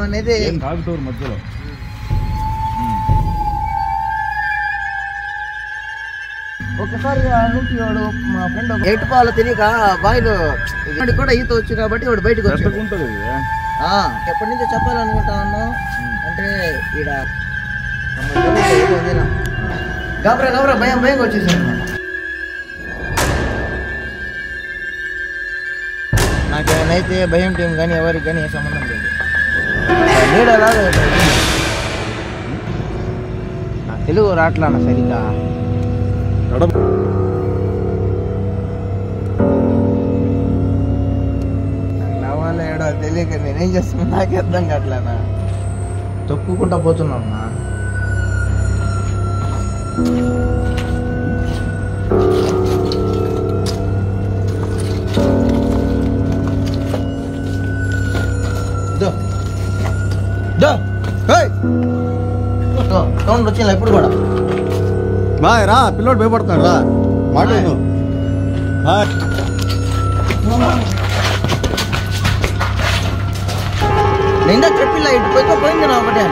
అనేది మధ్యలో ఒకసారి నుంచి వాడు మా ఫ్రెండ్ 8 పాలు తెలియక బాయిలో కూడా ఈత వచ్చు కాబట్టి వాడు బయటకు వచ్చాడు. ఎప్పటి నుంచో చెప్పాలనుకుంటా ఉన్నాం. అంటే ఈడ గబరా గబరా భయంగా వచ్చేసాడు. నాకేమైతే భయం టీం కానీ ఎవరికి కానీ ఏ సంబంధం లేదు. నీడలాగా తెలుగు రాట్లా సరిగ్గా నవ్వాలి ఏడో తెలియక నేనేం చేస్తున్నా నాకే అర్థం కావట్లేనా. తొక్కుకుంటా పోతున్నా. సౌండ్ వచ్చిందా ఇప్పుడు కూడా? బాయ్ రా, పిల్లోడు భయపడుతున్నాడు రా, మాట్లాడు. నిండా చెప్పిలా ఇటు పోయితే పోయింది నా ఒకటే.